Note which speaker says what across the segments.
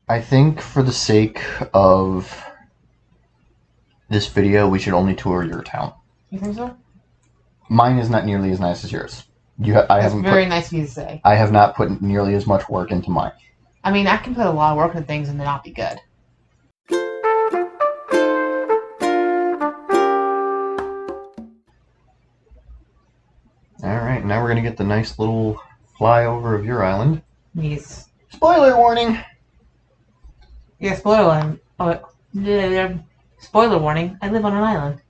Speaker 1: I think for the sake of this video, we should only tour your town.
Speaker 2: You think so?
Speaker 1: Mine is not nearly as nice as yours.
Speaker 2: That's very nice of you to say.
Speaker 1: I have not put nearly as much work into mine.
Speaker 2: I mean, I can put a lot of work into things and they not be good.
Speaker 1: Alright, now we're going to get the nice little flyover of your island.
Speaker 2: Yes.
Speaker 1: Spoiler warning!
Speaker 2: Yeah, spoiler warning. Spoiler warning, I live on an island.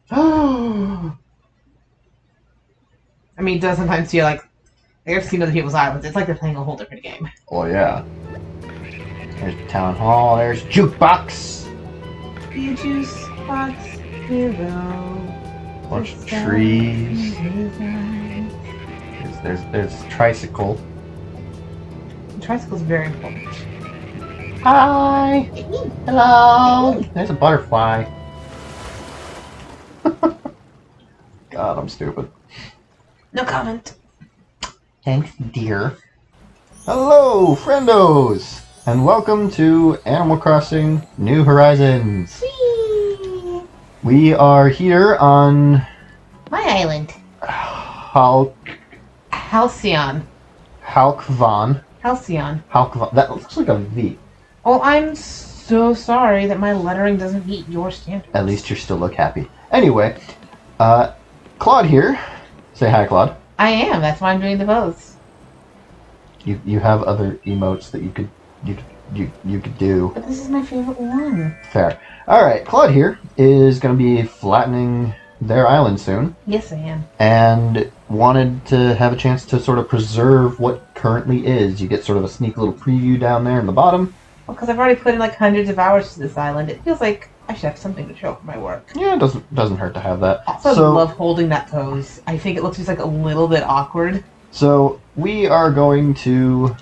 Speaker 2: I mean, it does sometimes feel like I've seen other people's islands. It's like they're playing a whole different game.
Speaker 1: Oh, yeah. There's the town hall, there's jukebox!
Speaker 2: You juice box hero.
Speaker 1: Bunch of trees. There's tricycle.
Speaker 2: The tricycle's very important.
Speaker 1: Hi! Hello! There's a butterfly. God, I'm stupid.
Speaker 2: No comment.
Speaker 1: Thanks, dear. Hello, friendos! And welcome to Animal Crossing New Horizons.
Speaker 2: Whee!
Speaker 1: We are here on...
Speaker 2: My island. Halcyon.
Speaker 1: Halcyon.
Speaker 2: Halcyon.
Speaker 1: That looks like a V.
Speaker 2: Oh, I'm so sorry that my lettering doesn't meet your standards.
Speaker 1: At least you still look happy. Anyway, Claude here. Say hi, Claude.
Speaker 2: I am. That's why I'm doing the pose.
Speaker 1: You have other emotes that you could do.
Speaker 2: But this is my favorite one.
Speaker 1: Fair. All right, Claude here is going to be flattening their island soon.
Speaker 2: Yes, I am.
Speaker 1: And wanted to have a chance to sort of preserve what currently is. You get sort of a sneak little preview down there in the bottom.
Speaker 2: Well, because I've already put in like hundreds of hours to this island, it feels like I should have something to show for my work.
Speaker 1: Yeah, it doesn't hurt to have that.
Speaker 2: Also, I love holding that pose. I think it looks just like a little bit awkward.
Speaker 1: So we are going to...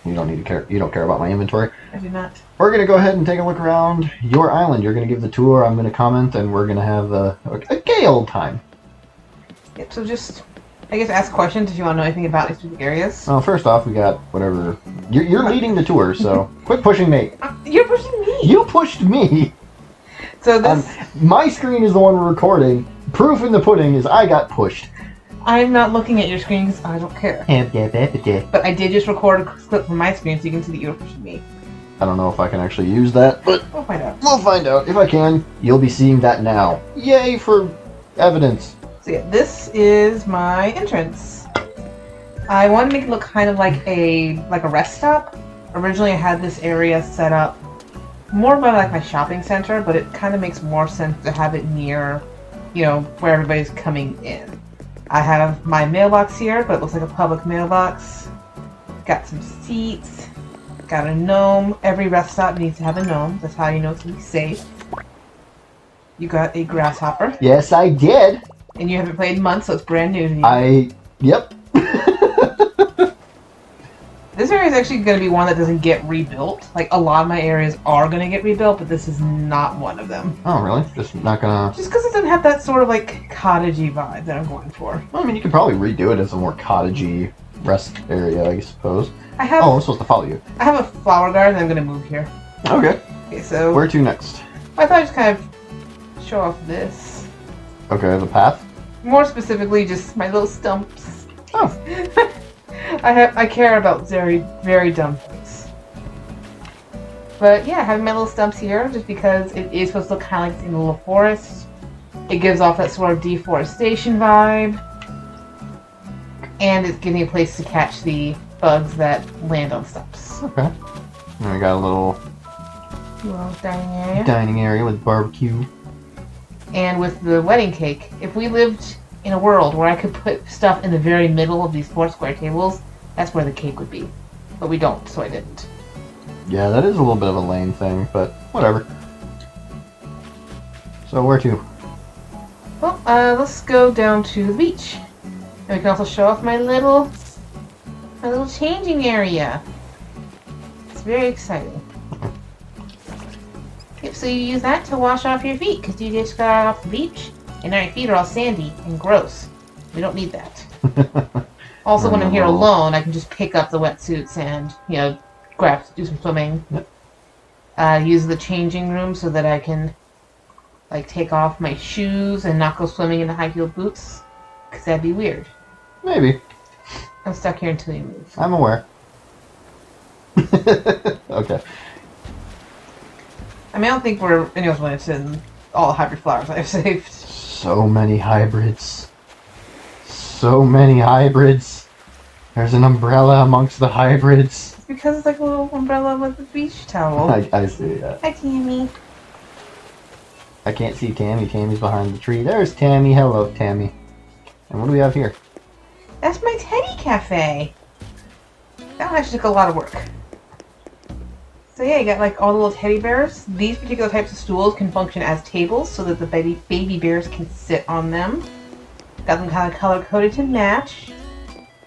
Speaker 1: You don't need to care. You don't care about my inventory.
Speaker 2: I do not.
Speaker 1: We're going to go ahead and take a look around your island. You're going to give the tour. I'm going to comment, and we're going to have a gay old time.
Speaker 2: Yep. So just, I guess, ask questions if you want to know anything about these specific areas.
Speaker 1: Well, first off, we got whatever. You're leading the tour, so quit pushing me.
Speaker 2: You're pushing me.
Speaker 1: You pushed me.
Speaker 2: So this.
Speaker 1: My screen is the one we're recording. Proof in the pudding is I got pushed.
Speaker 2: I'm not looking at your screen because I don't care. But I did just record a clip from my screen so you can see that you were pushing me.
Speaker 1: I don't know if I can actually use that, but
Speaker 2: we'll find out.
Speaker 1: We'll find out. If I can, you'll be seeing that now. Yay for evidence.
Speaker 2: So yeah, this is my entrance. I wanted to make it look kind of like a rest stop. Originally I had this area set up more by like my shopping center, but it kind of makes more sense to have it near, where everybody's coming in. I have my mailbox here, but it looks like a public mailbox. Got some seats. Got a gnome. Every rest stop needs to have a gnome. That's how you know it's going to be safe. You got a grasshopper.
Speaker 1: Yes, I did.
Speaker 2: And you haven't played in months, so it's brand new to you.
Speaker 1: Yep.
Speaker 2: This area is actually going to be one that doesn't get rebuilt. Like, a lot of my areas are going to get rebuilt, but this is not one of them.
Speaker 1: Oh, really? Just not gonna...
Speaker 2: Just because it doesn't have that sort of, like, cottagey vibe that I'm going for.
Speaker 1: Well, I mean, you could probably redo it as a more cottagey rest area, I suppose.
Speaker 2: Oh,
Speaker 1: I'm supposed to follow you.
Speaker 2: I have a flower garden, I'm going to move here.
Speaker 1: Okay.
Speaker 2: Okay, so...
Speaker 1: Where to next?
Speaker 2: I thought I'd just kind of show off this.
Speaker 1: Okay, the path?
Speaker 2: More specifically, just my little stumps.
Speaker 1: Oh.
Speaker 2: I care about very, very dumb things. But yeah, having my little stumps here, just because it is supposed to look kind of like it's in a little forest. It gives off that sort of deforestation vibe. And it's giving me a place to catch the bugs that land on stumps.
Speaker 1: Okay. And we got a little dining area with barbecue.
Speaker 2: And with the wedding cake, if we lived in a world where I could put stuff in the very middle of these 4 square tables, that's where the cake would be. But we don't, so I didn't.
Speaker 1: Yeah, that is a little bit of a lame thing, but whatever. So where to?
Speaker 2: Well, let's go down to the beach. And we can also show off my little changing area. It's very exciting. Yep, so you use that to wash off your feet, because you just got off the beach, and now your feet are all sandy and gross. We don't need that. Also, when I'm here alone, I can just pick up the wetsuits and, do some swimming.
Speaker 1: Yep.
Speaker 2: use the changing room so that I can like take off my shoes and not go swimming in the high-heeled boots, because that'd be weird.
Speaker 1: Maybe.
Speaker 2: I'm stuck here until you move.
Speaker 1: I'm aware. Okay.
Speaker 2: I mean, I don't think we're anyone's interested in all the hybrid flowers I've saved.
Speaker 1: So many hybrids. So many hybrids. There's an umbrella amongst the hybrids.
Speaker 2: It's because it's like a little umbrella with a beach towel.
Speaker 1: I see that.
Speaker 2: Hi, Tammy.
Speaker 1: I can't see Tammy. Tammy's behind the tree. There's Tammy. Hello, Tammy. And what do we have here?
Speaker 2: That's my teddy cafe. That one actually took a lot of work. So yeah, you got like all the little teddy bears. These particular types of stools can function as tables so that the baby bears can sit on them. Got them kind of color-coded to match.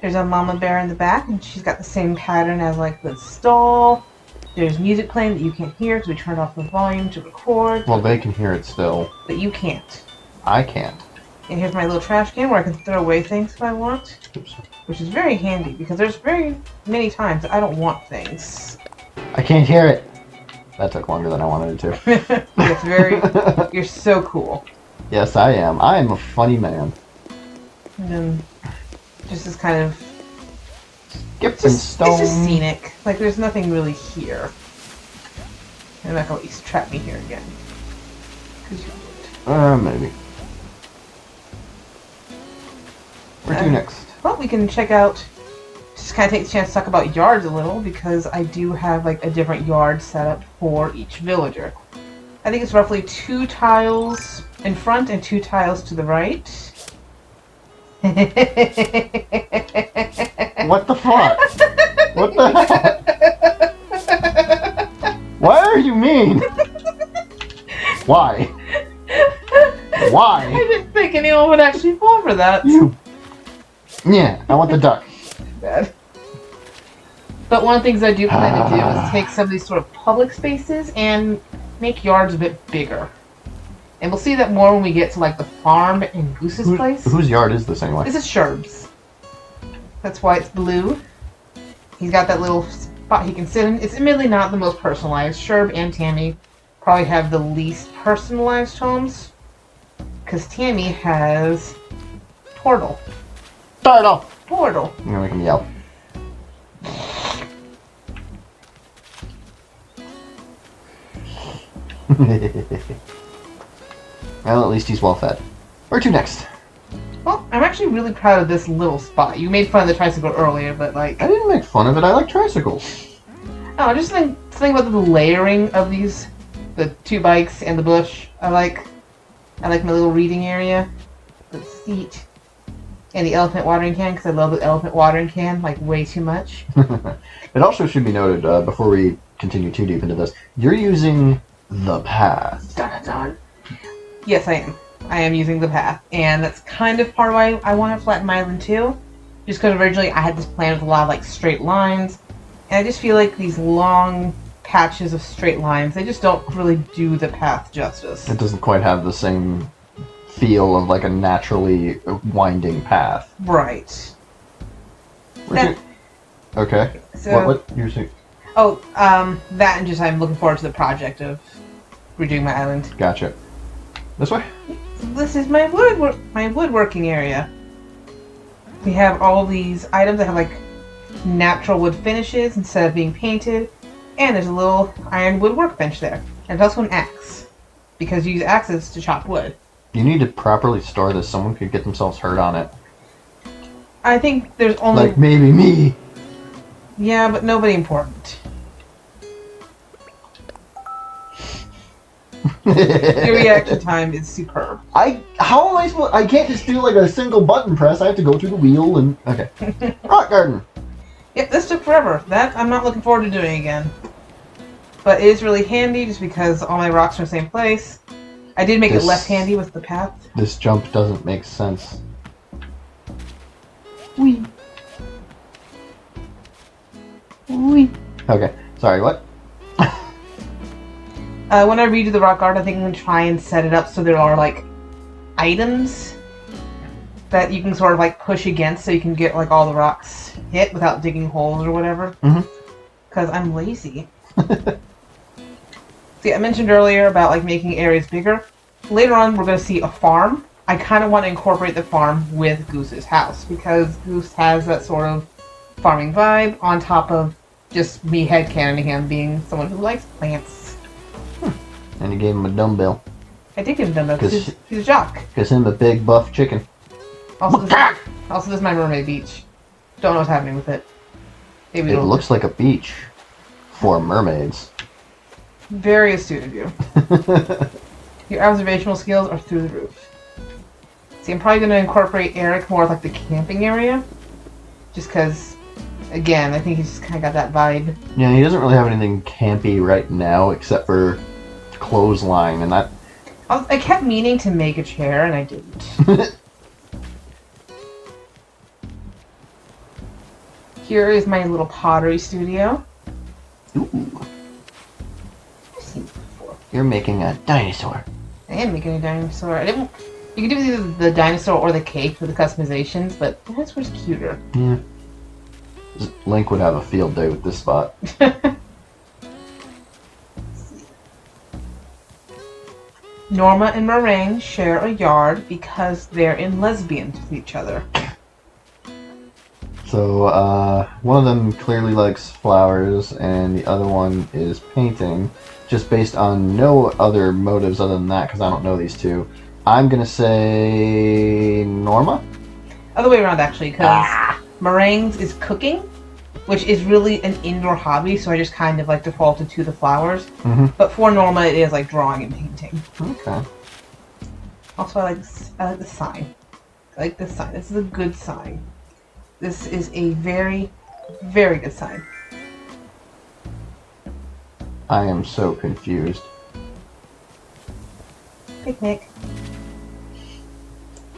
Speaker 2: There's a mama bear in the back, and she's got the same pattern as like the stall. There's music playing that you can't hear because we turned off the volume to record.
Speaker 1: Well, they can hear it still.
Speaker 2: But you can't.
Speaker 1: I can't.
Speaker 2: And here's my little trash can where I can throw away things if I want.
Speaker 1: Oops.
Speaker 2: Which is very handy because there's very many times that I don't want things.
Speaker 1: I can't hear it. That took longer than I wanted it to.
Speaker 2: It's very... You're so cool.
Speaker 1: Yes, I am. I am a funny man.
Speaker 2: And then just this kind of...
Speaker 1: Skips and stone.
Speaker 2: It's just scenic. Like, there's nothing really here. They're not going to trap me here again. Because you would.
Speaker 1: Maybe. Where to next?
Speaker 2: Well, we can check out... Just kind of take the chance to talk about yards a little, because I do have, like, a different yard set up for each villager. I think it's roughly 2 tiles in front and 2 tiles to the right.
Speaker 1: What the fuck? What the heck? Why are you mean? Why? Why?
Speaker 2: I didn't think anyone would actually fall for that.
Speaker 1: You. Yeah, I want the duck.
Speaker 2: Bad. But one of the things I do plan to do is take some of these sort of public spaces and make yards a bit bigger. And we'll see that more when we get to like the farm in Goose's place.
Speaker 1: Whose yard is this anyway?
Speaker 2: This is Sherb's. That's why it's blue. He's got that little spot he can sit in. It's admittedly not the most personalized. Sherb and Tammy probably have the least personalized homes. Because Tammy has Turtle.
Speaker 1: Turtle!
Speaker 2: Turtle.
Speaker 1: I'm gonna make him yell. Well, at least he's well fed. Where to next?
Speaker 2: Well, I'm actually really proud of this little spot. You made fun of the tricycle earlier, but like...
Speaker 1: I didn't make fun of it. I like tricycles.
Speaker 2: Oh, just think about the layering of these. The 2 bikes and the bush. I like my little reading area. The seat. And the elephant watering can, because I love the elephant watering can, like, way too much.
Speaker 1: It also should be noted, before we continue too deep into this, you're using the path.
Speaker 2: Dun, dun, dun. Yes, I am. I am using the path. And that's kind of part of why I want to flatten my island, too. Just because originally I had this plan with a lot of, like, straight lines. And I just feel like these long patches of straight lines, they just don't really do the path justice.
Speaker 1: It doesn't quite have the same feel of like a naturally winding path.
Speaker 2: Right.
Speaker 1: Okay.
Speaker 2: So,
Speaker 1: what you're saying?
Speaker 2: Oh, that and just I'm looking forward to the project of redoing my island.
Speaker 1: Gotcha. This way?
Speaker 2: This is my woodworking area. We have all these items that have like natural wood finishes instead of being painted, and there's a little ironwood workbench there. And there's also an axe, because you use axes to chop wood.
Speaker 1: You need to properly store this. Someone could get themselves hurt on it.
Speaker 2: I think there's only...
Speaker 1: Like maybe me.
Speaker 2: Yeah, but nobody important. Your reaction time is superb.
Speaker 1: How am I supposed... I can't just do like a single button press. I have to go through the wheel and... Okay. Rock garden.
Speaker 2: Yep, this took forever. That I'm not looking forward to doing again. But it is really handy just because all my rocks are in the same place. I did make it left-handy with the path.
Speaker 1: This jump doesn't make sense.
Speaker 2: Wee. Wee.
Speaker 1: Okay. Sorry, what?
Speaker 2: When I redo the rock art, I think I'm going to try and set it up so there are, like, items that you can sort of, like, push against so you can get, like, all the rocks hit without digging holes or whatever.
Speaker 1: Mm-hmm.
Speaker 2: Because I'm lazy. See, I mentioned earlier about like making areas bigger. Later on, we're going to see a farm. I kind of want to incorporate the farm with Goose's house because Goose has that sort of farming vibe on top of just me headcanoning him being someone who likes plants.
Speaker 1: And you gave him a dumbbell.
Speaker 2: I did give him dumbbell because he's a jock.
Speaker 1: Because him a big buff chicken.
Speaker 2: Also, this is my mermaid beach. Don't know what's happening with it. Maybe
Speaker 1: It looks like a beach for mermaids.
Speaker 2: Very astute of you. Your observational skills are through the roof. See, I'm probably going to incorporate Eric more like the camping area. Just because, again, I think he's just kind of got that vibe.
Speaker 1: Yeah, he doesn't really have anything campy right now except for clothesline, and that...
Speaker 2: I kept meaning to make a chair, and I didn't. Here is my little pottery studio.
Speaker 1: Ooh.
Speaker 2: I've seen this before.
Speaker 1: You're making a dinosaur.
Speaker 2: I am making a dinosaur. I didn't. You can do either the dinosaur or the cake for the customizations, but the dinosaur's cuter.
Speaker 1: Yeah. Link would have a field day with this spot.
Speaker 2: Norma and Meringue share a yard because they're in lesbians with each other.
Speaker 1: So, one of them clearly likes flowers, and the other one is painting, just based on no other motives other than that, because I don't know these two. I'm gonna say Norma?
Speaker 2: Other way around, actually, because Meringue's is cooking, which is really an indoor hobby, so I just kind of like defaulted to the flowers.
Speaker 1: Mm-hmm.
Speaker 2: But for Norma, it is like drawing and painting.
Speaker 1: Okay.
Speaker 2: Also, I like the sign. I like this sign. This is a good sign. This is a very, very good sign.
Speaker 1: I am so confused.
Speaker 2: Picnic.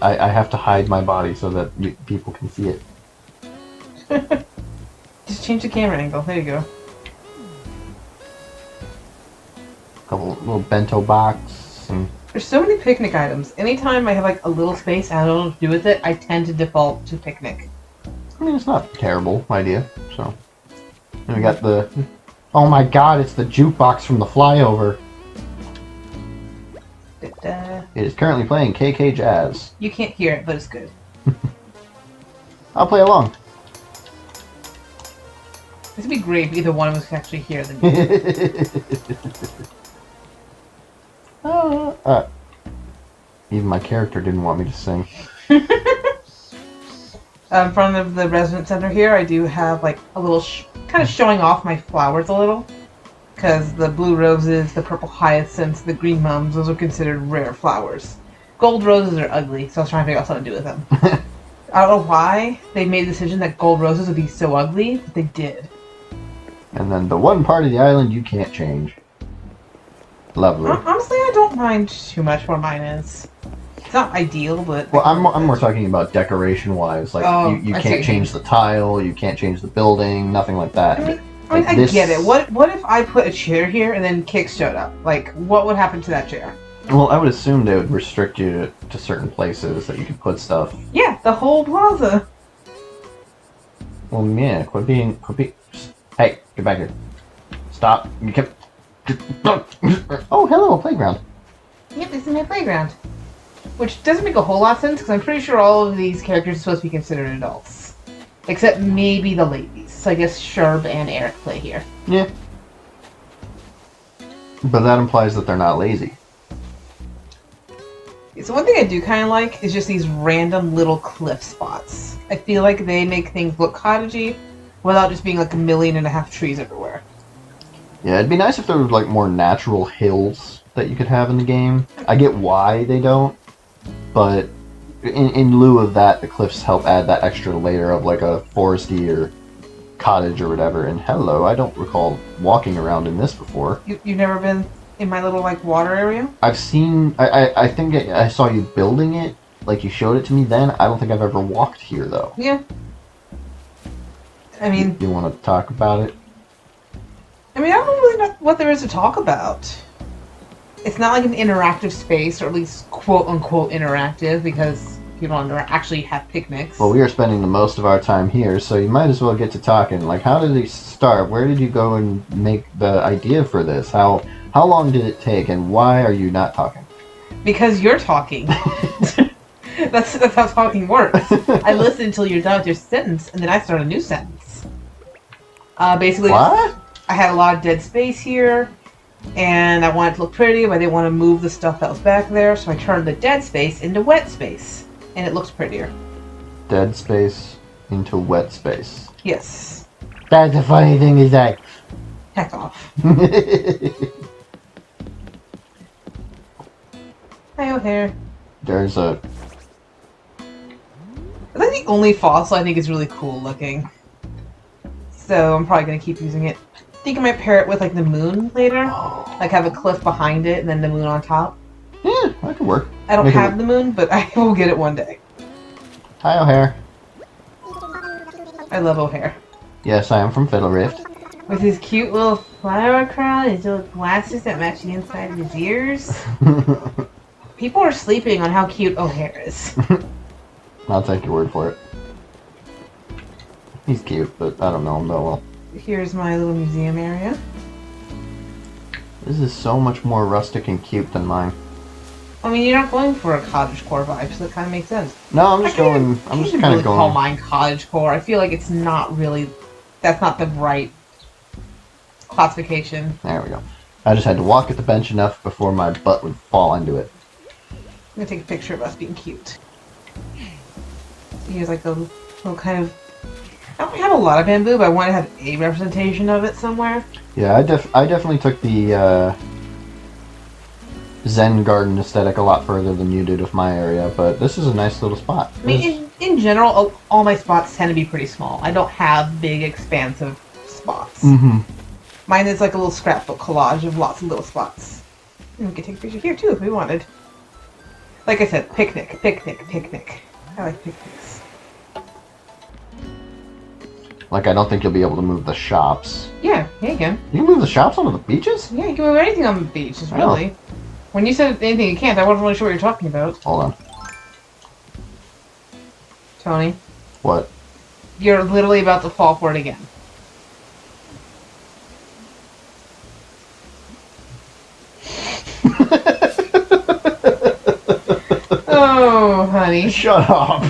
Speaker 1: I have to hide my body so that people can see it.
Speaker 2: Just change the camera angle. There you go.
Speaker 1: Couple little bento box and...
Speaker 2: There's so many picnic items. Anytime I have like a little space and I don't know what to do with it, I tend to default to picnic.
Speaker 1: I mean, it's not a terrible idea, so... And we got the... Oh my god, it's the jukebox from the flyover. It is currently playing KK Jazz.
Speaker 2: You can't hear it, but it's good.
Speaker 1: I'll play along.
Speaker 2: This would be great if either one of us could actually hear the music.
Speaker 1: Even my character didn't want me to sing.
Speaker 2: In front of the resident center here, I do have like a little kind of showing off my flowers a little. Because the blue roses, the purple hyacinths, the green mums, those are considered rare flowers. Gold roses are ugly, so I was trying to figure out something to do with them. I don't know why they made the decision that gold roses would be so ugly, but they did.
Speaker 1: And then the one part of the island you can't change. Lovely.
Speaker 2: Honestly, I don't mind too much where mine is. It's not ideal, but...
Speaker 1: Well, I'm more talking about decoration-wise. Like, you can't change the tile, you can't change the building, nothing like that.
Speaker 2: I get it. What if I put a chair here and then Kix showed up? Like, what would happen to that chair?
Speaker 1: Well, I would assume they would restrict you to certain places that you could put stuff.
Speaker 2: Yeah, the whole plaza.
Speaker 1: Well, yeah, quit being... Hey, get back here. Stop. You kept... Oh, hello, a playground.
Speaker 2: Yep, this is my playground. Which doesn't make a whole lot of sense, because I'm pretty sure all of these characters are supposed to be considered adults. Except maybe the ladies. So I guess Sherb and Eric play here.
Speaker 1: Yeah. But that implies that they're not lazy.
Speaker 2: So one thing I do kind of like is just these random little cliff spots. I feel like they make things look cottagey without just being like 1.5 million trees everywhere.
Speaker 1: Yeah, it'd be nice if there was like more natural hills that you could have in the game. I get why they don't, but in lieu of that, the cliffs help add that extra layer of like a foresty or cottage or whatever. And hello, I don't recall walking around in this before.
Speaker 2: You've never been in my little like water area?
Speaker 1: I've seen, I think I saw you building it, like you showed it to me then. I don't think I've ever walked here though.
Speaker 2: Yeah. I mean...
Speaker 1: You want to talk about it?
Speaker 2: I mean, I don't really know what there is to talk about. It's not like an interactive space, or at least quote-unquote interactive, because you don't actually have picnics.
Speaker 1: Well, we are spending the most of our time here, so you might as well get to talking. Like, how did it start? Where did you go and make the idea for this? How How long did it take, and why are you not talking?
Speaker 2: Because you're talking. That's how talking works. I listen until you're done with your sentence, and then I start a new sentence. Basically,
Speaker 1: What?
Speaker 2: I had a lot of dead space here, and I wanted it to look pretty, but I didn't want to move the stuff that was back there, so I turned the dead space into wet space, and it looks prettier.
Speaker 1: Dead space into wet space.
Speaker 2: Yes.
Speaker 1: That's the funny thing is that.
Speaker 2: Heck off. Hi, O'Hare.
Speaker 1: There's a.
Speaker 2: That's like the only fossil I think is really cool looking. So I'm probably going to keep using it. I think I might pair it with like the moon later. Like have a cliff behind it and then the moon on top.
Speaker 1: Yeah, that could work.
Speaker 2: I don't have the moon, but I will get it one day.
Speaker 1: Hi, O'Hare.
Speaker 2: I love O'Hare.
Speaker 1: Yes, I am from Fiddlerift.
Speaker 2: With his cute little flower crown, his little glasses that match the inside of his ears. People are sleeping on how cute O'Hare is.
Speaker 1: I'll take your word for it. He's cute, but I don't know him that well.
Speaker 2: Here's my little museum area.
Speaker 1: This is so much more rustic and cute than mine.
Speaker 2: I mean, you're not going for a cottagecore vibe, so that kind of makes sense.
Speaker 1: No, I'm just going. I'm just kind of going.
Speaker 2: Call mine cottagecore. I feel like it's not really. That's not the right classification.
Speaker 1: There we go. I just had to walk at the bench enough before my butt would fall into it.
Speaker 2: I'm gonna take a picture of us being cute. Here's like a little kind of. I don't have a lot of bamboo, but I want to have a representation of it somewhere.
Speaker 1: Yeah, I definitely took the Zen garden aesthetic a lot further than you did with my area, but this is a nice little spot.
Speaker 2: I mean, in general, all my spots tend to be pretty small. I don't have big, expansive spots.
Speaker 1: Mm-hmm.
Speaker 2: Mine is like a little scrapbook collage of lots of little spots. And we could take a picture here too if we wanted. Like I said, picnic, picnic, picnic. I like picnics.
Speaker 1: Like, I don't think you'll be able to move the shops.
Speaker 2: Yeah, you can.
Speaker 1: You can move the shops onto the beaches?
Speaker 2: Yeah, you can move anything on the beach, is really. When you said anything you can't, I wasn't really sure what you're talking about.
Speaker 1: Hold on.
Speaker 2: Tony.
Speaker 1: What?
Speaker 2: You're literally about to fall for it again. Oh, honey.
Speaker 1: Shut up.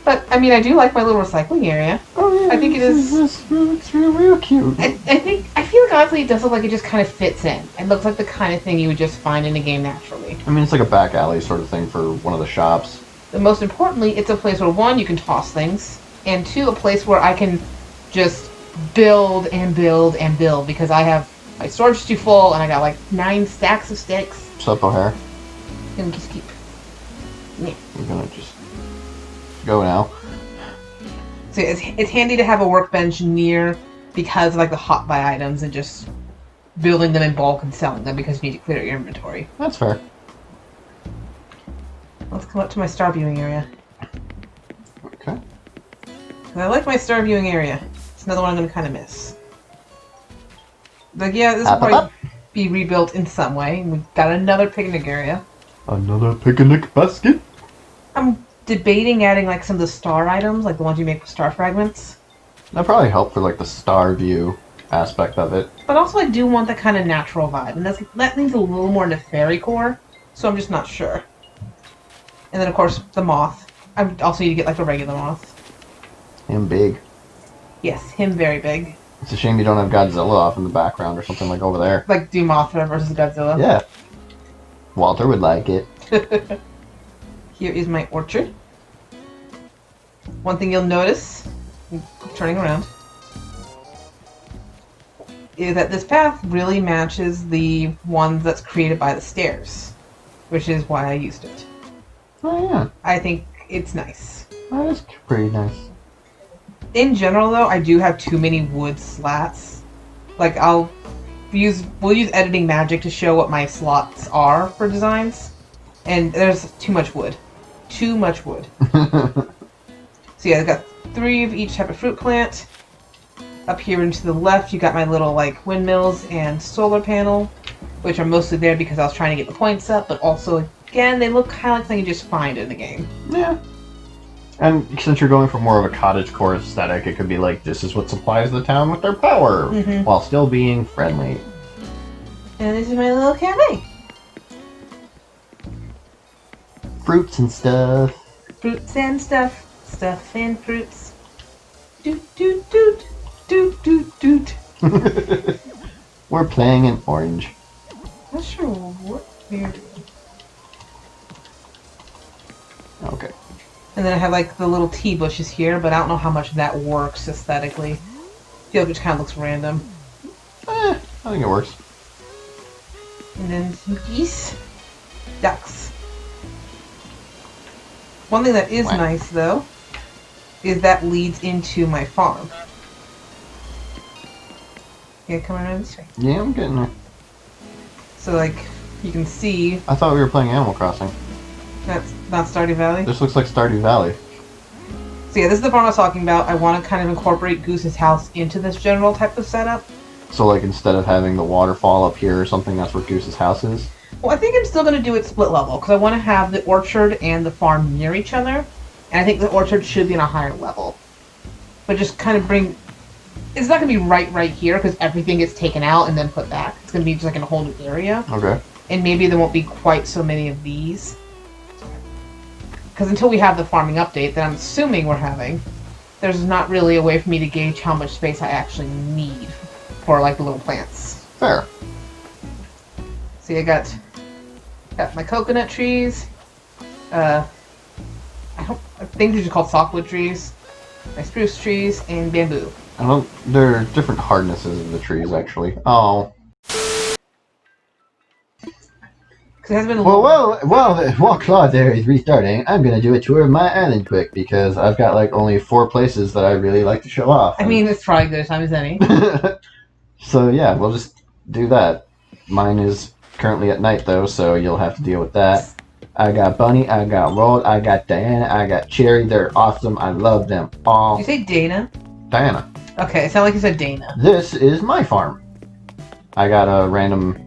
Speaker 2: But, I mean, I do like my little recycling area.
Speaker 1: Oh, yeah.
Speaker 2: I think it is...
Speaker 1: It's real cute.
Speaker 2: I feel like honestly it does look like it just kind of fits in. It looks like the kind of thing you would just find in a game naturally.
Speaker 1: I mean, it's like a back alley sort of thing for one of the shops.
Speaker 2: But most importantly, it's a place where, one, you can toss things, and two, a place where I can just build and build and build, because I have... My storage is too full, and I got like 9 stacks of sticks.
Speaker 1: What's up, O'Hare?
Speaker 2: And just keep... Yeah.
Speaker 1: You're gonna just go now.
Speaker 2: So it's handy to have a workbench near because of like the hot buy items and just building them in bulk and selling them because you need to clear your inventory.
Speaker 1: That's fair.
Speaker 2: Let's come up to my star viewing area.
Speaker 1: Okay.
Speaker 2: I like my star viewing area. It's another one I'm going to kind of miss. Like, yeah, this will probably be rebuilt in some way. We've got another picnic area.
Speaker 1: Another picnic basket?
Speaker 2: I'm debating adding like some of the star items, like the ones you make with star fragments.
Speaker 1: That'd probably help for like the star view aspect of it.
Speaker 2: But also I do want that kind of natural vibe, and that leans a little more into fairy core, so I'm just not sure. And then of course the moth. I also need to get like a regular moth.
Speaker 1: Him big.
Speaker 2: Yes, him very big.
Speaker 1: It's a shame you don't have Godzilla off in the background or something like over there.
Speaker 2: Like do Mothra versus Godzilla.
Speaker 1: Yeah. Walter would like it.
Speaker 2: Here is my orchard. One thing you'll notice, turning around, is that this path really matches the one that's created by the stairs, which is why I used it.
Speaker 1: Oh yeah.
Speaker 2: I think it's nice.
Speaker 1: That is pretty nice.
Speaker 2: In general though, I do have too many wood slats. Like we'll use editing magic to show what my slots are for designs, and there's too much wood. Too much wood. So yeah, I've got 3 of each type of fruit plant. Up here and to the left, you got my little like windmills and solar panel, which are mostly there because I was trying to get the points up, but also, again, they look kind of like something you just find in the game.
Speaker 1: Yeah. And since you're going for more of a cottagecore aesthetic, it could be like, this is what supplies the town with their power, while still being friendly.
Speaker 2: And this is my little cafe.
Speaker 1: Fruits and stuff.
Speaker 2: Fruits and stuff. Stuff and fruits. Doot doot doot. Doot doot doot.
Speaker 1: We're playing an orange.
Speaker 2: Not sure what we're doing.
Speaker 1: Okay.
Speaker 2: And then I have like the little tea bushes here, but I don't know how much that works aesthetically. I feel like it kind of looks random.
Speaker 1: I think it works.
Speaker 2: And then some geese. Ducks. One thing that is nice, though, is that leads into my farm. Yeah, come around this way.
Speaker 1: Yeah, I'm getting there.
Speaker 2: So, like, you can see...
Speaker 1: I thought we were playing Animal Crossing.
Speaker 2: That's not Stardew Valley?
Speaker 1: This looks like Stardew Valley.
Speaker 2: So yeah, this is the farm I was talking about. I want to kind of incorporate Goose's house into this general type of setup.
Speaker 1: So, like, instead of having the waterfall up here or something, that's where Goose's house is?
Speaker 2: Well, I think I'm still going to do it split level, because I want to have the orchard and the farm near each other. And I think the orchard should be on a higher level. But just kind of bring... It's not going to be right here, because everything gets taken out and then put back. It's going to be just like in a whole new area.
Speaker 1: Okay.
Speaker 2: And maybe there won't be quite so many of these. Because until we have the farming update that I'm assuming we're having, there's not really a way for me to gauge how much space I actually need for, like, the little plants.
Speaker 1: Fair.
Speaker 2: See, I got my coconut trees. I think these are called softwood trees. My spruce trees and bamboo.
Speaker 1: I don't. There are different hardnesses of the trees, actually. Oh.
Speaker 2: It has been
Speaker 1: While Claude there is restarting, I'm gonna do a tour of my island quick because I've got like only 4 places that I really like to show off.
Speaker 2: I mean, it's probably good time as any.
Speaker 1: So yeah, we'll just do that. Mine is currently at night though, so you'll have to deal with that. I got Bunny, I got Roll, I got Diana, I got Cherry. They're awesome. I love them all.
Speaker 2: Did you say Dana?
Speaker 1: Diana.
Speaker 2: Okay, it sounded like you said Dana.
Speaker 1: This is my farm. I got a random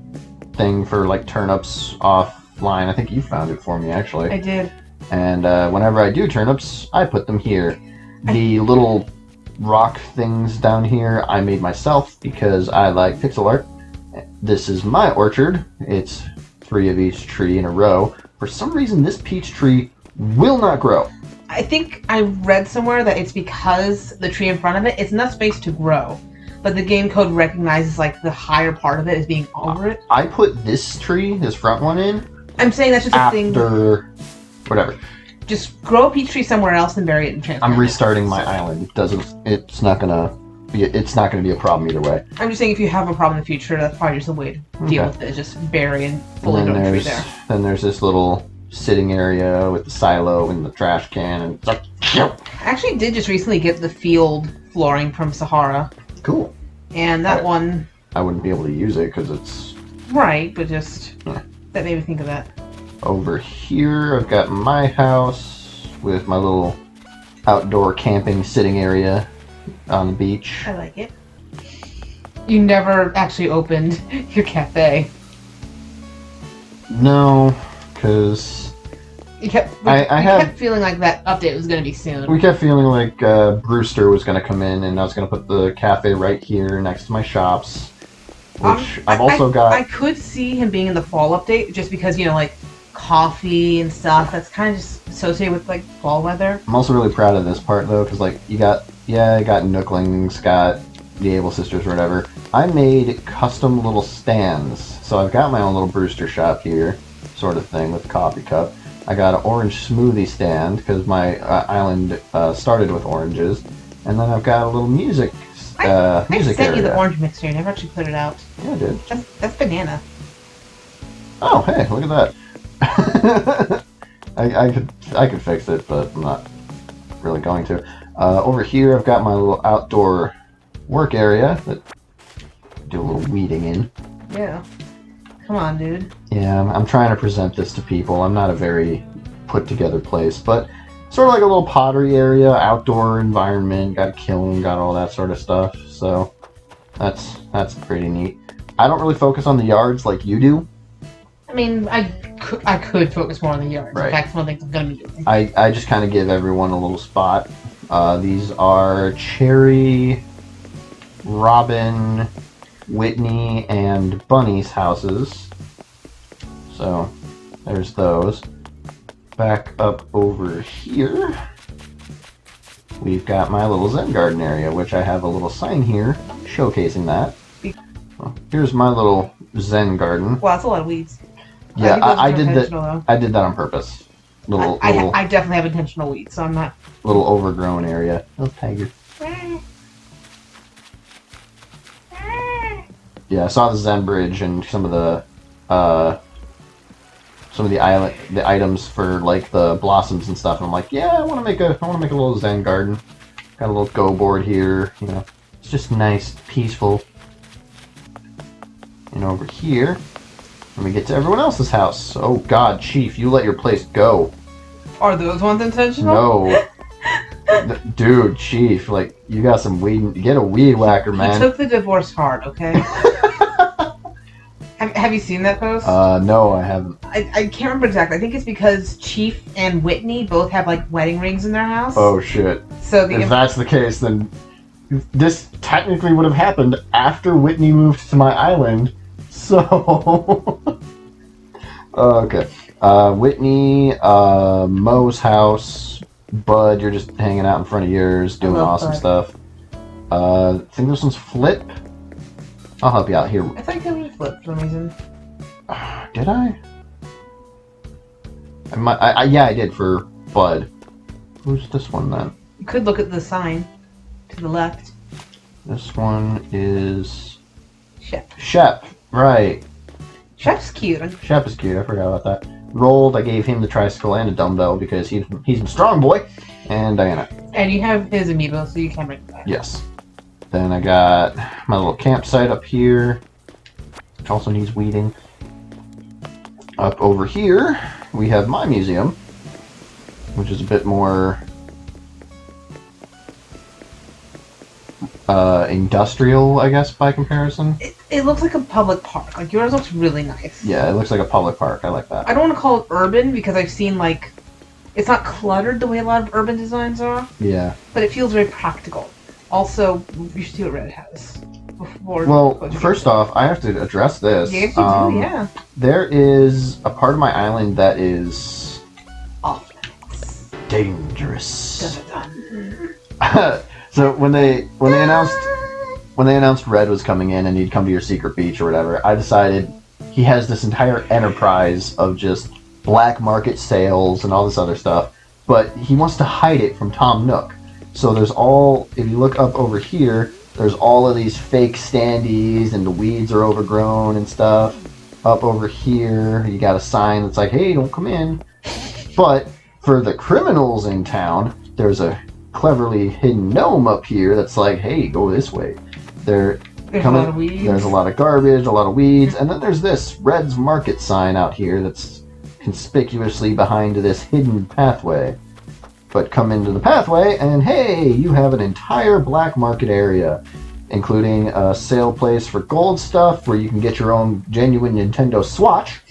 Speaker 1: thing for like turnips offline. I think you found it for me actually.
Speaker 2: I did.
Speaker 1: And whenever I do turnips, I put them here. The little rock things down here I made myself because I like pixel art. This is my orchard. It's 3 of each tree in a row. For some reason, this peach tree will not grow.
Speaker 2: I think I read somewhere that it's because the tree in front of it's enough space to grow. But the game code recognizes like the higher part of it as being over it.
Speaker 1: I put this tree, this front one in.
Speaker 2: I'm saying that's just a thing.
Speaker 1: After whatever.
Speaker 2: Just grow a peach tree somewhere else and bury it in transplant.
Speaker 1: I'm restarting my island. It's not gonna be a problem either way.
Speaker 2: I'm just saying if you have a problem in the future, that's probably just a way to deal with it. Is just bury and fully grow a tree there.
Speaker 1: Then there's this little sitting area with the silo and the trash can and stuff.
Speaker 2: I actually did just recently get the field flooring from Sahara.
Speaker 1: Cool.
Speaker 2: And that one...
Speaker 1: I wouldn't be able to use it because it's...
Speaker 2: Right, but just... That made me think of that.
Speaker 1: Over here, I've got my house with my little outdoor camping sitting area on the beach.
Speaker 2: I like it. You never actually opened your cafe.
Speaker 1: No, because...
Speaker 2: You kept feeling like that update was going to be soon.
Speaker 1: We kept feeling like Brewster was going to come in, and I was going to put the cafe right here next to my shops. Which I've also got...
Speaker 2: I could see him being in the fall update, just because, you know, like, coffee and stuff, that's kind of just associated with, like, fall weather.
Speaker 1: I'm also really proud of this part, though, because, like, you got Nooklings, got the Able Sisters or whatever. I made custom little stands. So I've got my own little Brewster shop here, sort of thing, with a coffee cup. I got an orange smoothie stand, because my island started with oranges. And then I've got a little music area.
Speaker 2: I sent you the orange mixture, I never actually put it out.
Speaker 1: Yeah, I did.
Speaker 2: That's banana.
Speaker 1: Oh, hey, look at that. I could fix it, but I'm not really going to. Over here, I've got my little outdoor work area that I do a little weeding in.
Speaker 2: Yeah. Come on, dude.
Speaker 1: Yeah, I'm trying to present this to people. I'm not a very put-together place, but sort of like a little pottery area, outdoor environment, got a kiln, got all that sort of stuff. So that's pretty neat. I don't really focus on the yards like you do.
Speaker 2: I mean, I could focus more on the yards.
Speaker 1: Right.
Speaker 2: In fact, one of the things I'm going to be doing.
Speaker 1: I just kind of give everyone a little spot. These are Cherry, Robin, Whitney and Bunny's houses. So, there's those. Back up over here, we've got my little Zen garden area, which I have a little sign here showcasing that. Well, here's my little Zen garden.
Speaker 2: Wow, that's a lot of weeds.
Speaker 1: Yeah, I did that.
Speaker 2: Though.
Speaker 1: I did that on purpose.
Speaker 2: I definitely have intentional weeds, so I'm not.
Speaker 1: Little overgrown area. Oh, tiger. Yeah, I saw the Zen bridge and some of the items for like the blossoms and stuff. And I'm like, yeah, I want to make a little Zen garden. Got a little go board here. You know, it's just nice, peaceful. And over here, let me get to everyone else's house. Oh God, Chief, you let your place go.
Speaker 2: Are those ones intentional?
Speaker 1: No. Dude, Chief, like, you got some weed. Get a weed whacker, man.
Speaker 2: He took the divorce hard, okay? have you seen that post?
Speaker 1: No, I haven't.
Speaker 2: I can't remember exactly. I think it's because Chief and Whitney both have, like, wedding rings in their house.
Speaker 1: Oh, shit.
Speaker 2: So
Speaker 1: if that's the case, then this technically would have happened after Whitney moved to my island. So... okay. Whitney, Mo's house, Bud, you're just hanging out in front of yours, doing awesome stuff. I think this one's Flip. I'll help you out here.
Speaker 2: I thought you could Flip for some reason.
Speaker 1: Did I? Yeah, I did for Bud. Who's this one then?
Speaker 2: You could look at the sign to the left.
Speaker 1: This one is...
Speaker 2: Shep,
Speaker 1: right.
Speaker 2: Shep's cute.
Speaker 1: Shep is cute, I forgot about that. Rolled, I gave him the tricycle and a dumbbell because he's a strong boy. And Diana.
Speaker 2: And you have his amiibo, so you can bring it back.
Speaker 1: Yes. Then I got my little campsite up here, which also needs weeding. Up over here, we have my museum, which is a bit more industrial, I guess, by comparison.
Speaker 2: It looks like a public park. Like, yours looks really nice.
Speaker 1: Yeah, it looks like a public park. I like that.
Speaker 2: I don't want to call it urban because I've seen, like, it's not cluttered the way a lot of urban designs are.
Speaker 1: Yeah.
Speaker 2: But it feels very practical. Also, you should see what Red has.
Speaker 1: Well, first off, I have to address this.
Speaker 2: Yes, you do, yeah.
Speaker 1: There is a part of my island that is...
Speaker 2: off.
Speaker 1: Dangerous.
Speaker 2: Dun, dun.
Speaker 1: So when they announced Red was coming in and he'd come to your secret beach or whatever, I decided he has this entire enterprise of just black market sales and all this other stuff, but he wants to hide it from Tom Nook. So there's if you look up over here, there's all of these fake standees and the weeds are overgrown and stuff. Up over here, you got a sign that's like, hey, don't come in. But for the criminals in town, there's a cleverly hidden gnome up here that's like, hey, go this way. There's a lot of weeds. There's a lot of garbage, a lot of weeds, and then there's this Red's Market sign out here that's conspicuously behind this hidden pathway. But come into the pathway, and hey, you have an entire black market area, including a sale place for gold stuff where you can get your own genuine Nintendo Swatch.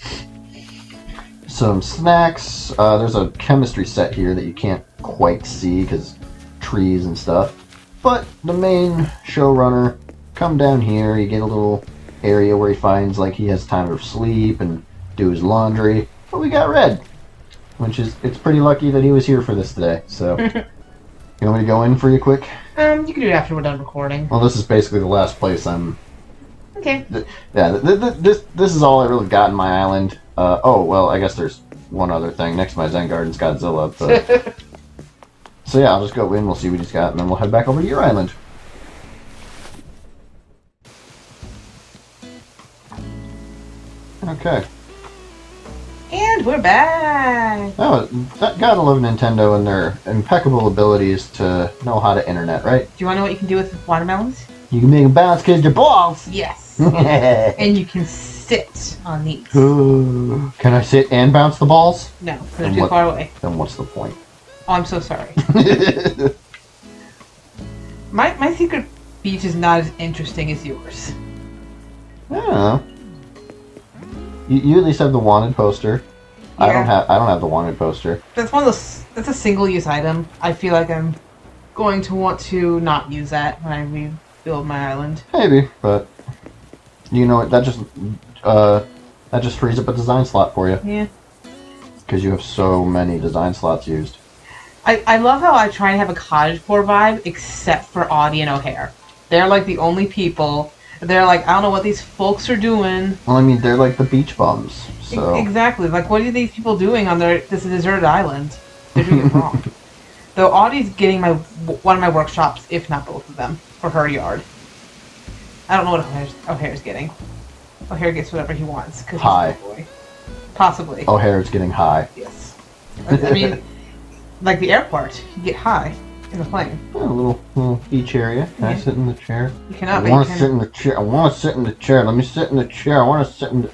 Speaker 1: Some snacks. There's a chemistry set here that you can't quite see because trees and stuff. But the main showrunner, come down here, you get a little area where he finds like he has time to sleep and do his laundry. But we got Red, which is, it's pretty lucky that he was here for this today. So, you want me to go in for you quick?
Speaker 2: You can do it after we're done recording.
Speaker 1: Well, this is basically the last place I'm...
Speaker 2: Okay.
Speaker 1: This is all I really got in my island. Oh, well, I guess there's one other thing. Next to my Zen Garden's Godzilla, but... So yeah, I'll just go in, we'll see what he's got, and then we'll head back over to your island. Okay.
Speaker 2: And we're back!
Speaker 1: Oh, gotta love Nintendo and their impeccable abilities to know how to internet, right?
Speaker 2: Do you want to know what you can do with watermelons?
Speaker 1: You can make them bounce because they're balls!
Speaker 2: Yes! And you can sit on these.
Speaker 1: Can I sit and bounce the balls?
Speaker 2: No, they're too far away.
Speaker 1: Then what's the point?
Speaker 2: Oh, I'm so sorry. My secret beach is not as interesting as yours.
Speaker 1: I don't know. You at least have the wanted poster. Yeah. I don't have the wanted poster.
Speaker 2: That's one of those. That's a single-use item. I feel like I'm going to want to not use that when I rebuild my island.
Speaker 1: Maybe, but You know what? That just frees up a design slot for you.
Speaker 2: Yeah.
Speaker 1: Because you have so many design slots used.
Speaker 2: I love how I try and have a cottagecore vibe, except for Audie and O'Hare. They're like the only people. They're like, I don't know what these folks are doing.
Speaker 1: Well, I mean, they're like the beach bums. So
Speaker 2: Exactly. Like, what are these people doing on this deserted island? They're doing it wrong. Though Audie's getting one of my workshops, if not both of them, for her yard. I don't know what O'Hare's getting. O'Hare gets whatever he wants because he's a boy. Possibly.
Speaker 1: O'Hare's getting high.
Speaker 2: Yes. I mean, like the airport, you get high in the plane.
Speaker 1: Yeah, a little beach area. Can I sit in the chair?
Speaker 2: You cannot.
Speaker 1: I want to sit in the chair. I want to sit in the chair. Let me sit in the chair. I want to sit in the...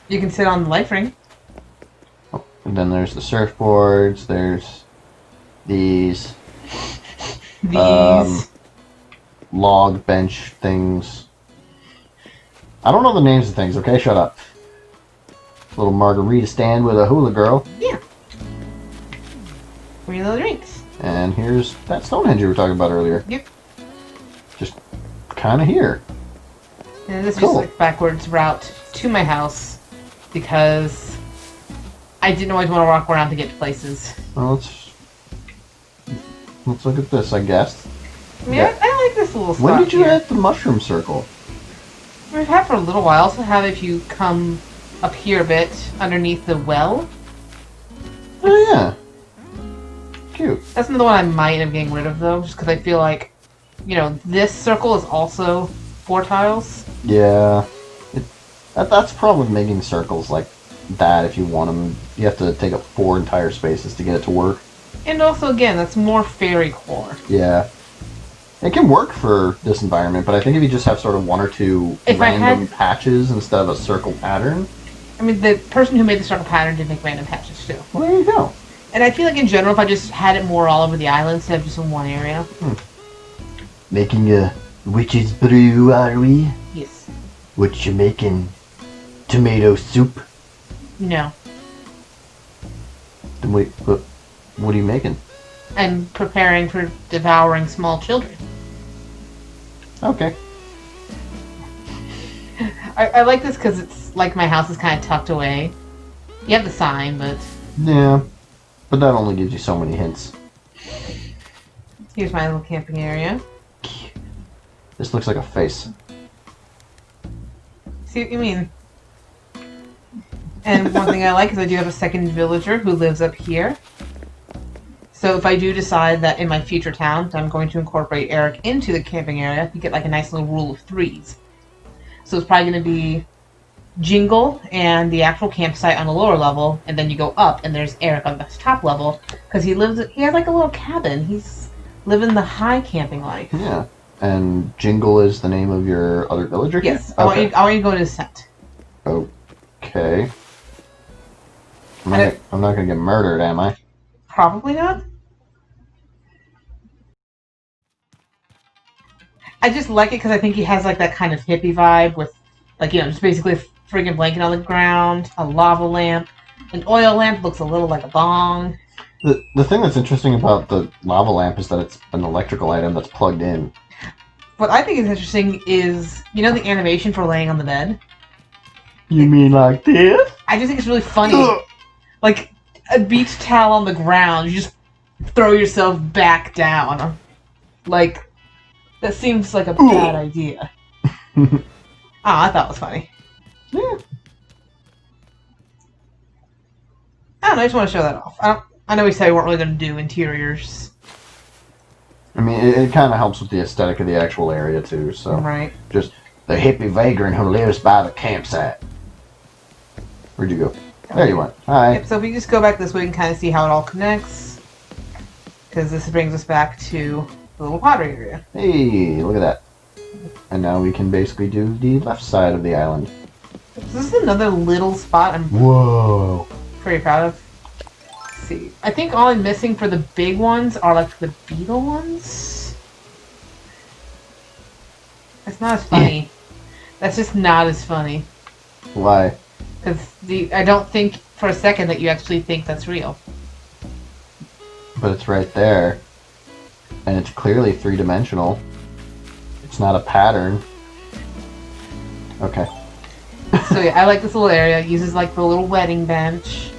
Speaker 2: You can sit on the life ring.
Speaker 1: Oh, and then there's the surfboards. There's these log bench things. I don't know the names of things. Okay, shut up. Little margarita stand with a hula girl.
Speaker 2: Yeah. For your little drinks.
Speaker 1: And here's that Stonehenge you were talking about earlier.
Speaker 2: Yep.
Speaker 1: Just kind of here.
Speaker 2: And this is just like backwards route to my house because I didn't always want to walk around to get to places.
Speaker 1: Well, let's look at this, I guess.
Speaker 2: I mean, I like this little spot.
Speaker 1: When did you
Speaker 2: here.
Speaker 1: add the mushroom circle?
Speaker 2: We've had for a little while, so have if you come up here a bit underneath the well.
Speaker 1: Oh, yeah. Cute.
Speaker 2: That's another one I might end up getting rid of, though, just because I feel like, you know, this circle is also 4 tiles.
Speaker 1: Yeah. That's the problem with making circles like that. If you want them, you have to take up 4 entire spaces to get it to work.
Speaker 2: And also, again, that's more fairy core.
Speaker 1: Yeah. It can work for this environment, but I think if you just have sort of 1 or 2 random patches instead of a circle pattern...
Speaker 2: I mean, the person who made the circle pattern did make random patches, too.
Speaker 1: Well, there you go.
Speaker 2: And I feel like, in general, if I just had it more all over the island instead of just in one area...
Speaker 1: Making a witch's brew, are we?
Speaker 2: Yes.
Speaker 1: What you making? Tomato soup?
Speaker 2: No.
Speaker 1: Then wait, what are you making?
Speaker 2: I'm preparing for devouring small children.
Speaker 1: Okay.
Speaker 2: I like this because it's like my house is kind of tucked away. You have the sign, but...
Speaker 1: Yeah, but that only gives you so many hints.
Speaker 2: Here's my little camping area.
Speaker 1: This looks like a face.
Speaker 2: See what you mean? And one thing I like is I do have a second villager who lives up here. So if I do decide that in my future town I'm going to incorporate Eric into the camping area, you get like a nice little rule of 3s. So it's probably going to be Jingle and the actual campsite on the lower level, and then you go up and there's Eric on the top level because he has like a little cabin. He's living the high camping life.
Speaker 1: Yeah. And Jingle is the name of your other villager?
Speaker 2: Yes.
Speaker 1: Okay.
Speaker 2: I want you to go to descent.
Speaker 1: Okay. I'm not going to get murdered, am I?
Speaker 2: Probably not. I just like it because I think he has like that kind of hippie vibe with, like, you know, just basically a friggin' blanket on the ground, a lava lamp, an oil lamp looks a little like a bong.
Speaker 1: The thing that's interesting about the lava lamp is that it's an electrical item that's plugged in.
Speaker 2: What I think is interesting is, you know, the animation for laying on the bed?
Speaker 1: You mean like this?
Speaker 2: I just think it's really funny. Like a beach towel on the ground, you just throw yourself back down. Like, that seems like a bad idea. I thought it was funny.
Speaker 1: Yeah.
Speaker 2: I don't know, I just want to show that off. I know we said we weren't really going to do interiors.
Speaker 1: I mean, it kind of helps with the aesthetic of the actual area, too, so...
Speaker 2: Right.
Speaker 1: Just the hippie vagrant who lives by the campsite. Where'd you go? There you went. Hi.
Speaker 2: Yep, so if we just go back this way, we can kind of see how it all connects. Because this brings us back to the little pottery area.
Speaker 1: Hey, look at that. And now we can basically do the left side of the island.
Speaker 2: So this is another little spot I'm
Speaker 1: Whoa.
Speaker 2: pretty proud of. Let's see. I think all I'm missing for the big ones are like the beetle ones. That's not as funny. That's just not as funny.
Speaker 1: Why?
Speaker 2: Because I don't think for a second that you actually think that's real.
Speaker 1: But it's right there. And it's clearly 3-dimensional. It's not a pattern. Okay.
Speaker 2: So yeah, I like this little area. It uses like the little wedding bench.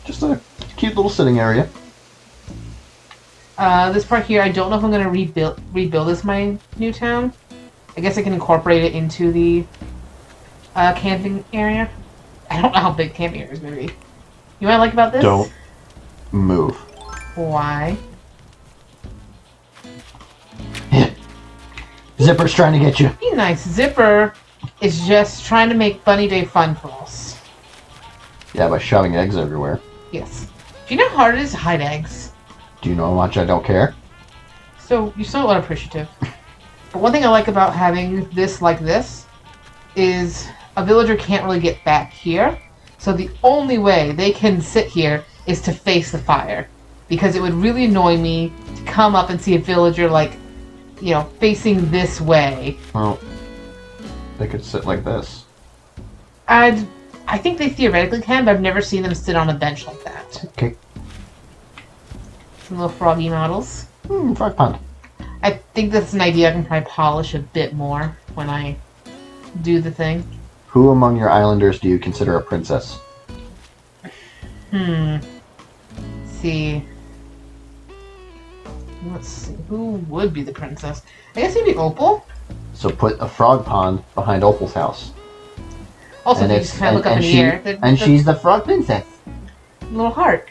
Speaker 1: Just a cute little sitting area.
Speaker 2: This part here, I don't know if I'm gonna rebuild this my new town. I guess I can incorporate it into the camping area. I don't know how big camping area is gonna be. You know what I like about this?
Speaker 1: Don't move.
Speaker 2: Why?
Speaker 1: Zipper's trying to get you.
Speaker 2: Be nice. Zipper is just trying to make Bunny Day fun for us.
Speaker 1: Yeah, by shoving eggs everywhere.
Speaker 2: Yes. Do you know how hard it is to hide eggs?
Speaker 1: Do you know how much I don't care?
Speaker 2: So, you're so unappreciative. But one thing I like about having this like this is a villager can't really get back here. So the only way they can sit here is to face the fire. Because it would really annoy me to come up and see a villager, like, you know, facing this way.
Speaker 1: Well, they could sit like this.
Speaker 2: I think they theoretically can, but I've never seen them sit on a bench like that.
Speaker 1: Okay.
Speaker 2: Some little froggy models.
Speaker 1: Frog pond.
Speaker 2: I think that's an idea I can probably polish a bit more when I do the thing.
Speaker 1: Who among your islanders do you consider a princess?
Speaker 2: Let's see. Let's see. Who would be the princess? I guess maybe Opal.
Speaker 1: So put a frog pond behind Opal's house.
Speaker 2: Also,
Speaker 1: And
Speaker 2: if you
Speaker 1: it's-
Speaker 2: just kind of look up in the
Speaker 1: she-
Speaker 2: air.
Speaker 1: And she's the frog princess.
Speaker 2: Little heart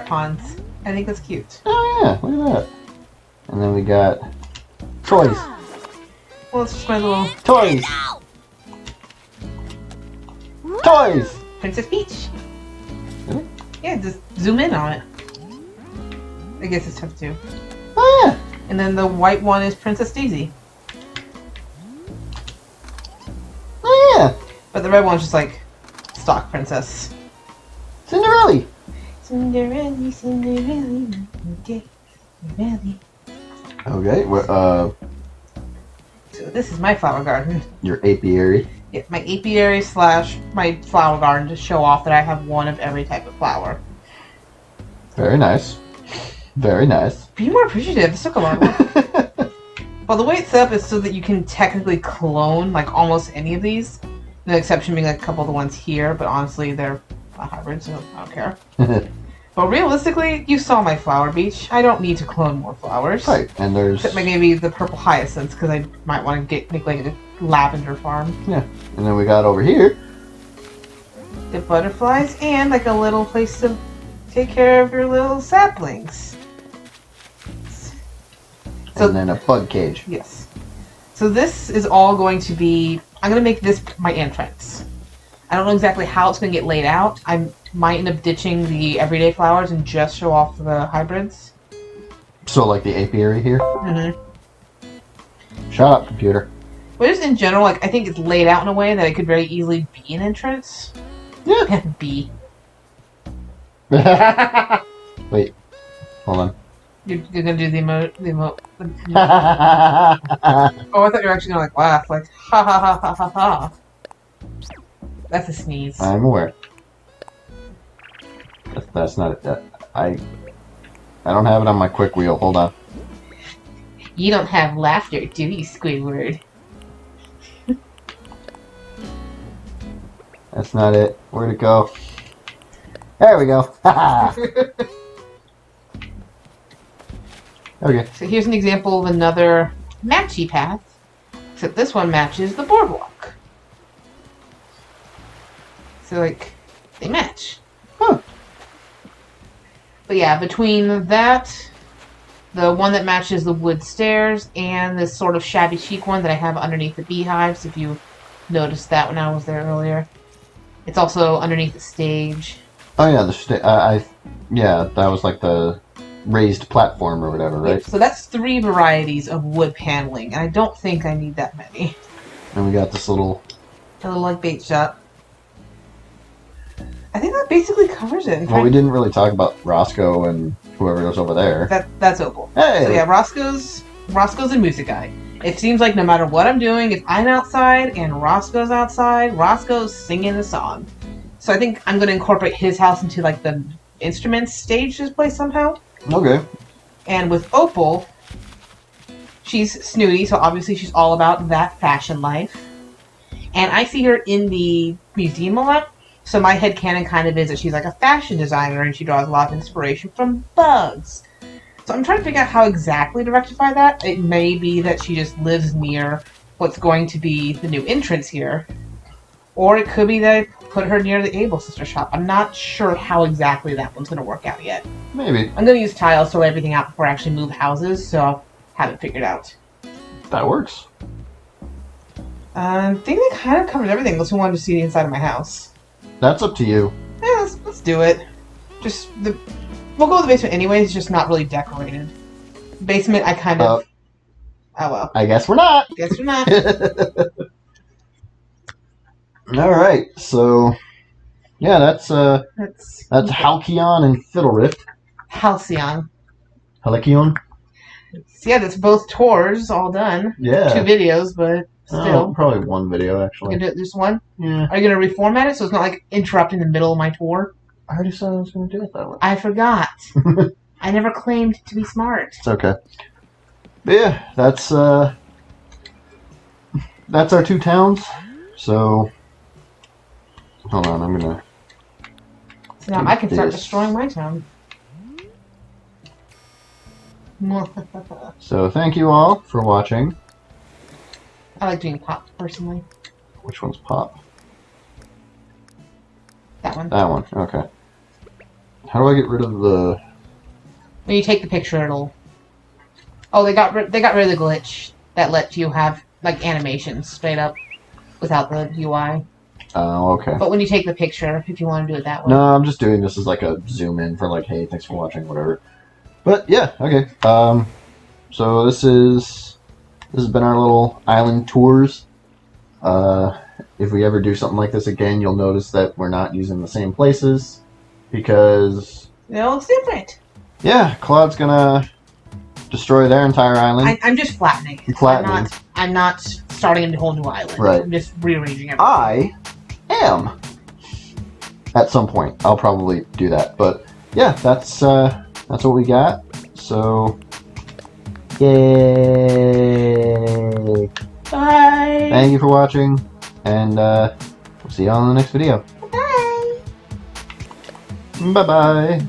Speaker 2: ponds. I think that's cute.
Speaker 1: Oh yeah, look at that. And then we got toys.
Speaker 2: Well, it's just my little
Speaker 1: Toys! Toys!
Speaker 2: Princess Peach.
Speaker 1: Really?
Speaker 2: Yeah, just zoom in on it. I guess it's tough too.
Speaker 1: Oh yeah!
Speaker 2: And then the white one is Princess Daisy.
Speaker 1: Oh yeah!
Speaker 2: But the red one's just like stock princess.
Speaker 1: Cinderella!
Speaker 2: Cinderella, Cinderella, okay, Cinderella.
Speaker 1: Okay,
Speaker 2: So this is my flower garden.
Speaker 1: your apiary.
Speaker 2: Yeah, my apiary / my flower garden to show off that I have one of every type of flower.
Speaker 1: Very nice. Very nice.
Speaker 2: Be more appreciative. This took a lot of work. Well, the way it's set up is so that you can technically clone like almost any of these. The exception being like a couple of the ones here, but honestly they're a hybrid, so I don't care. But realistically, you saw my flower beach. I don't need to clone more flowers.
Speaker 1: Right, and there's...
Speaker 2: Except maybe the purple hyacinths, because I might want to make like a lavender farm.
Speaker 1: Yeah, and then we got over here...
Speaker 2: The butterflies, and like a little place to take care of your little saplings. So,
Speaker 1: and then a bug cage.
Speaker 2: yes. So this is all going to be... I'm going to make this my entrance. I don't know exactly how it's going to get laid out. I might end up ditching the everyday flowers and just show off the hybrids.
Speaker 1: So like the apiary here?
Speaker 2: Mm-hmm.
Speaker 1: Shut up, computer.
Speaker 2: But just in general, like I think it's laid out in a way that it could very easily be an entrance.
Speaker 1: Yeah.
Speaker 2: B.
Speaker 1: Wait, hold on.
Speaker 2: You're gonna do the emote. Oh, I thought you were actually gonna like laugh, like ha ha ha ha ha ha. That's a sneeze.
Speaker 1: I'm aware. That's not it. I don't have it on my quick wheel. Hold on.
Speaker 2: You don't have laughter, do you, Squidward?
Speaker 1: That's not it. Where'd it go? There we go. Okay.
Speaker 2: So here's an example of another matchy path, except this one matches the boardwalk. So like, they match.
Speaker 1: Huh.
Speaker 2: But yeah, between that, the one that matches the wood stairs, and this sort of shabby chic one that I have underneath the beehives, if you noticed that when I was there earlier. It's also underneath the stage.
Speaker 1: Oh yeah, yeah, that was like the raised platform or whatever, right?
Speaker 2: So that's 3 varieties of wood paneling, and I don't think I need that many.
Speaker 1: And we got this little...
Speaker 2: A little like bait shop. I think that basically covers it.
Speaker 1: Well, we didn't really talk about Roscoe and whoever goes over there.
Speaker 2: That's Opal.
Speaker 1: Hey!
Speaker 2: So yeah, Roscoe's a music guy. It seems like no matter what I'm doing, if I'm outside and Roscoe's outside, Roscoe's singing a song. So I think I'm going to incorporate his house into like the instruments stage display somehow.
Speaker 1: Okay.
Speaker 2: And with Opal, She's snooty, so obviously she's all about that fashion life. And I see her in the museum a lot, so my headcanon kind of is that she's like a fashion designer and she draws a lot of inspiration from bugs. So I'm trying to figure out how exactly to rectify that. It may be that she just lives near what's going to be the new entrance here. Or it could be that I put her near the Able Sister shop. I'm not sure how exactly that one's going to work out yet.
Speaker 1: Maybe.
Speaker 2: I'm going to use tiles to lay everything out before I actually move houses, so I'll have it figured out.
Speaker 1: That works.
Speaker 2: I think that kind of covers everything unless we wanted to see the inside of my house.
Speaker 1: That's up to you.
Speaker 2: Yeah, let's do it. We'll go to the basement anyways, it's just not really decorated. Basement, I kind of... oh well.
Speaker 1: I guess we're not.
Speaker 2: Guess we're not.
Speaker 1: Alright, so... yeah, that's Halcyon and Fiddlerift.
Speaker 2: Halcyon.
Speaker 1: Halcyon?
Speaker 2: So yeah, that's both tours all done.
Speaker 1: Yeah.
Speaker 2: 2 videos, but still.
Speaker 1: Oh, probably 1 video, actually.
Speaker 2: You gonna do just one?
Speaker 1: Yeah.
Speaker 2: Are you gonna reformat it so it's not like interrupting the middle of my tour?
Speaker 1: I already said I was going to do it that way.
Speaker 2: I forgot. I never claimed to be smart.
Speaker 1: It's okay. But yeah, that's our 2 towns. So, hold on, I'm gonna...
Speaker 2: So now I can start destroying my town.
Speaker 1: So, thank you all for watching.
Speaker 2: I like doing pop, personally.
Speaker 1: Which one's Pop?
Speaker 2: That one.
Speaker 1: That one, okay. How do I get rid of the...
Speaker 2: When you take the picture, it'll... Oh, they got rid of the glitch that let you have, like, animations straight up without the UI.
Speaker 1: Oh, okay.
Speaker 2: But when you take the picture, if you want to do it that way.
Speaker 1: No, I'm just doing this as like a zoom in for like, hey, thanks for watching, whatever. But yeah, okay. So this has been our little island tours. If we ever do something like this again, you'll notice that we're not using the same places because
Speaker 2: It looks different.
Speaker 1: yeah, Claude's gonna destroy their entire island.
Speaker 2: I'm just flattening it.
Speaker 1: Flattening.
Speaker 2: I'm not starting a whole new island.
Speaker 1: Right.
Speaker 2: I'm just rearranging everything.
Speaker 1: I am. At some point, I'll probably do that. But yeah, that's what we got. So, yay!
Speaker 2: Bye.
Speaker 1: Thank you for watching, and we'll see you all in the next video.
Speaker 2: Bye.
Speaker 1: Bye bye.